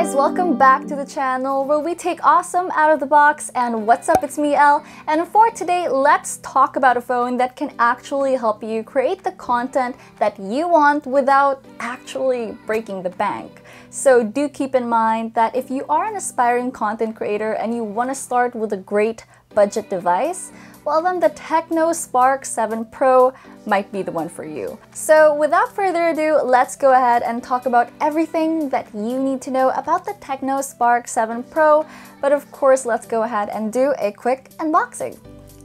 guys, welcome back to the channel where we take awesome out of the box. And what's up, it's me, Elle, and for today let's talk about a phone that can actually help you create the content that you want without actually breaking the bank. So do keep in mind that if you are an aspiring content creator and you want to start with a great budget device, well then the Tecno Spark 7 Pro might be the one for you. So without further ado, let's go ahead and talk about everything that you need to know about the Tecno Spark 7 Pro. But of course, let's go ahead and do a quick unboxing.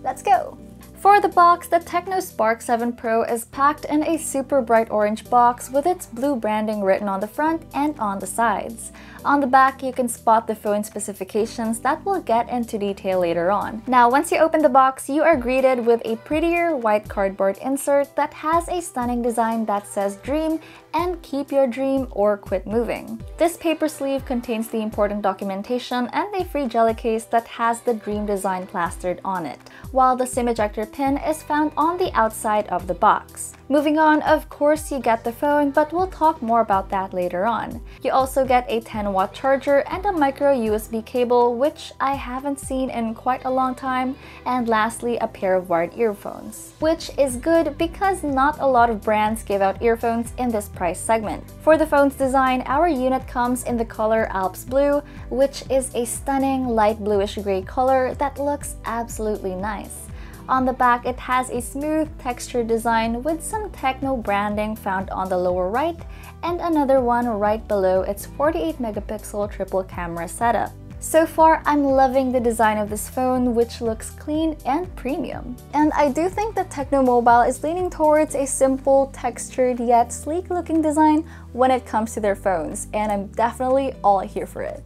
Let's go! For the box, the Tecno Spark 7 Pro is packed in a super bright orange box with its blue branding written on the front and on the sides. On the back, you can spot the phone specifications that we'll get into detail later on. Now, once you open the box, you are greeted with a prettier white cardboard insert that has a stunning design that says "Dream" and "Keep your dream or quit moving." This paper sleeve contains the important documentation and a free jelly case that has the Dream design plastered on it, while the SIM ejector pin is found on the outside of the box. Moving on, of course you get the phone, but we'll talk more about that later on. You also get a 10-watt charger and a micro USB cable, which I haven't seen in quite a long time, and lastly a pair of wired earphones, which is good because not a lot of brands give out earphones in this price segment. For the phone's design, our unit comes in the color Alps Blue, which is a stunning light bluish gray color that looks absolutely nice. On the back, it has a smooth textured design with some Tecno branding found on the lower right and another one right below its 48-megapixel triple camera setup. So far, I'm loving the design of this phone, which looks clean and premium. And I do think that Tecno Mobile is leaning towards a simple, textured yet sleek-looking design when it comes to their phones, and I'm definitely all here for it.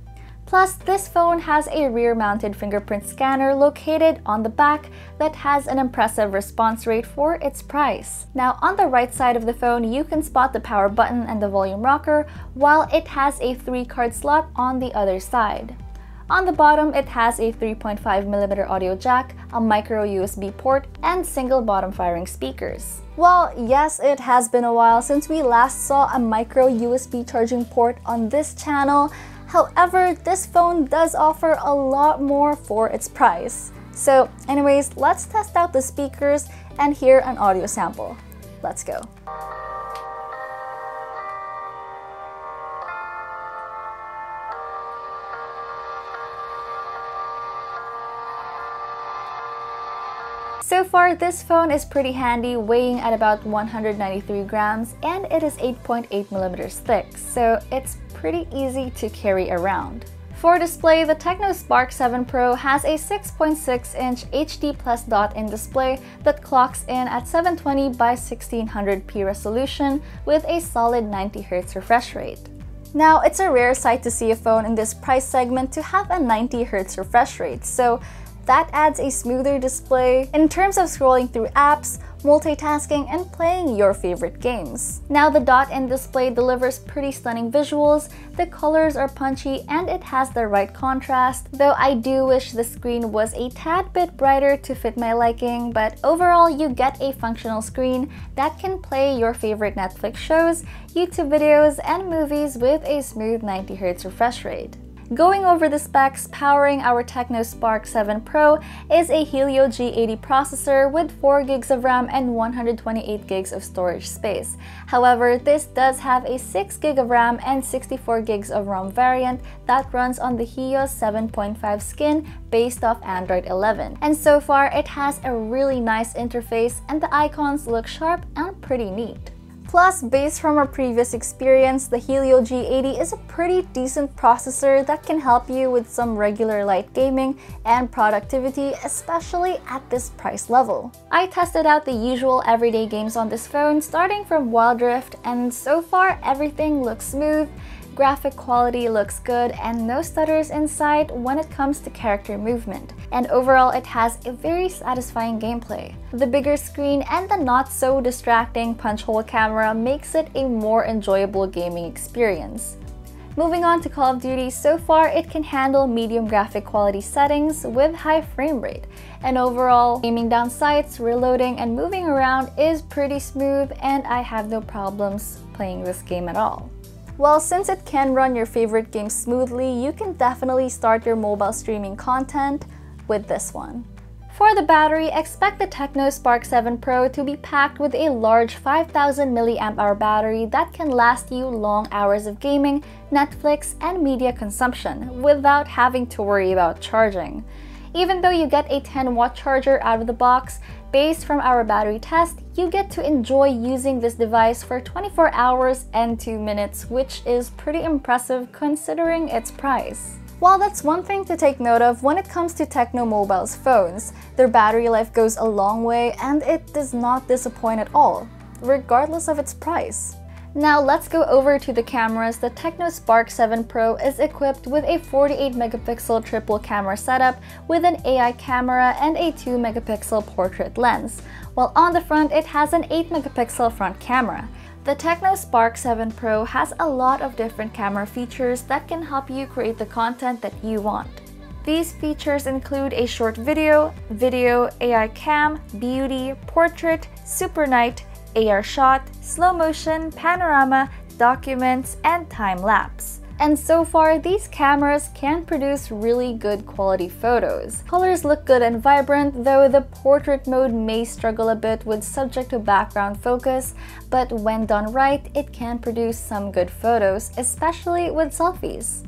Plus, this phone has a rear-mounted fingerprint scanner located on the back that has an impressive response rate for its price. Now, on the right side of the phone, you can spot the power button and the volume rocker, while it has a 3-card slot on the other side. On the bottom, it has a 3.5mm audio jack, a micro USB port, and single bottom firing speakers. Well, yes, it has been a while since we last saw a micro USB charging port on this channel. However, this phone does offer a lot more for its price. So anyways, let's test out the speakers and hear an audio sample. Let's go. So far, this phone is pretty handy, weighing at about 193 grams, and it is 8.8mm thick, so it's pretty easy to carry around. For display, the Tecno Spark 7 Pro has a 6.6-inch HD Plus dot-in display that clocks in at 720 by 1600p resolution with a solid 90Hz refresh rate. Now, it's a rare sight to see a phone in this price segment to have a 90Hz refresh rate, so that adds a smoother display in terms of scrolling through apps, multitasking, and playing your favorite games. Now, the dot-in display delivers pretty stunning visuals, the colors are punchy, and it has the right contrast, though I do wish the screen was a tad bit brighter to fit my liking, but overall you get a functional screen that can play your favorite Netflix shows, YouTube videos, and movies with a smooth 90Hz refresh rate. Going over the specs, powering our Tecno Spark 7 Pro is a Helio G80 processor with 4GB of RAM and 128GB of storage space. However, this does have a 6GB of RAM and 64GB of ROM variant that runs on the Helio 7.5 skin based off Android 11. And so far, it has a really nice interface and the icons look sharp and pretty neat. Plus, based from our previous experience, the Helio G80 is a pretty decent processor that can help you with some regular light gaming and productivity, especially at this price level. I tested out the usual everyday games on this phone, starting from Wild Rift, and so far everything looks smooth. Graphic quality looks good and no stutters in sight when it comes to character movement. And overall, it has a very satisfying gameplay. The bigger screen and the not so distracting punch hole camera makes it a more enjoyable gaming experience. Moving on to Call of Duty, so far it can handle medium graphic quality settings with high frame rate. And overall, aiming down sights, reloading, and moving around is pretty smooth, and I have no problems playing this game at all. Well, since it can run your favorite games smoothly, you can definitely start your mobile streaming content with this one. For the battery, expect the Tecno Spark 7 Pro to be packed with a large 5000 mAh battery that can last you long hours of gaming, Netflix, and media consumption without having to worry about charging. Even though you get a 10-watt charger out of the box, based from our battery test, you get to enjoy using this device for 24 hours and 2 minutes, which is pretty impressive considering its price. While that's one thing to take note of when it comes to Tecno Mobile's phones, their battery life goes a long way and it does not disappoint at all, regardless of its price. Now let's go over to the cameras. The Tecno Spark 7 Pro is equipped with a 48-megapixel triple camera setup with an AI camera and a 2-megapixel portrait lens, while on the front it has an 8-megapixel front camera. The Tecno Spark 7 Pro has a lot of different camera features that can help you create the content that you want. These features include a short video, AI cam, beauty, portrait, super night, AR shot, slow motion, panorama, documents, and time-lapse. And so far, these cameras can produce really good quality photos. Colors look good and vibrant, though the portrait mode may struggle a bit with subject to background focus, but when done right, it can produce some good photos, especially with selfies.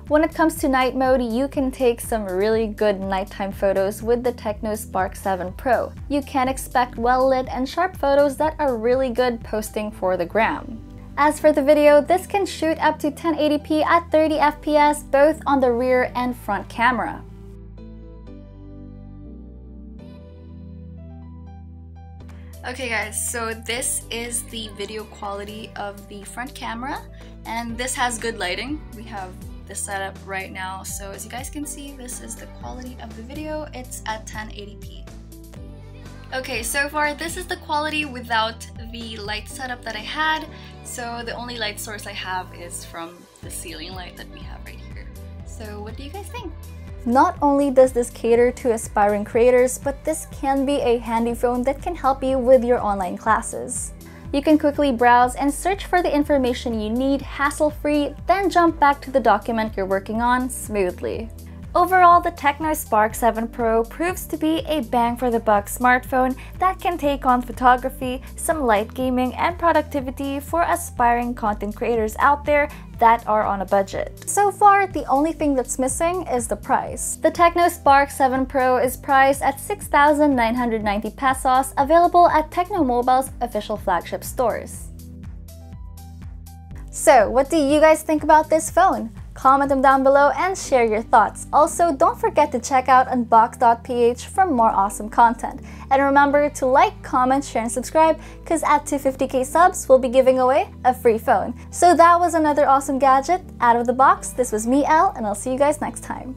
When it comes to night mode, you can take some really good nighttime photos with the Tecno Spark 7 Pro. You can expect well-lit and sharp photos that are really good posting for the gram. As for the video, this can shoot up to 1080p at 30 FPS both on the rear and front camera. Okay guys, so this is the video quality of the front camera, and this has good lighting. We have the setup right now, so as you guys can see, this is the quality of the video. It's at 1080p. Okay, so far this is the quality without the light setup that I had. So the only light source I have is from the ceiling light that we have right here. So what do you guys think? Not only does this cater to aspiring creators, but this can be a handy phone that can help you with your online classes. You can quickly browse and search for the information you need hassle-free, then jump back to the document you're working on smoothly. Overall, the Tecno Spark 7 Pro proves to be a bang-for-the-buck smartphone that can take on photography, some light gaming, and productivity for aspiring content creators out there that are on a budget. So far, the only thing that's missing is the price. The Tecno Spark 7 Pro is priced at 6,990 pesos, available at Tecno Mobile's official flagship stores. So, what do you guys think about this phone? Comment them down below and share your thoughts. Also, don't forget to check out Unbox PH for more awesome content. And remember to like, comment, share, and subscribe, because at 250k subs, we'll be giving away a free phone. So that was another awesome gadget out of the box. This was me, Elle, and I'll see you guys next time.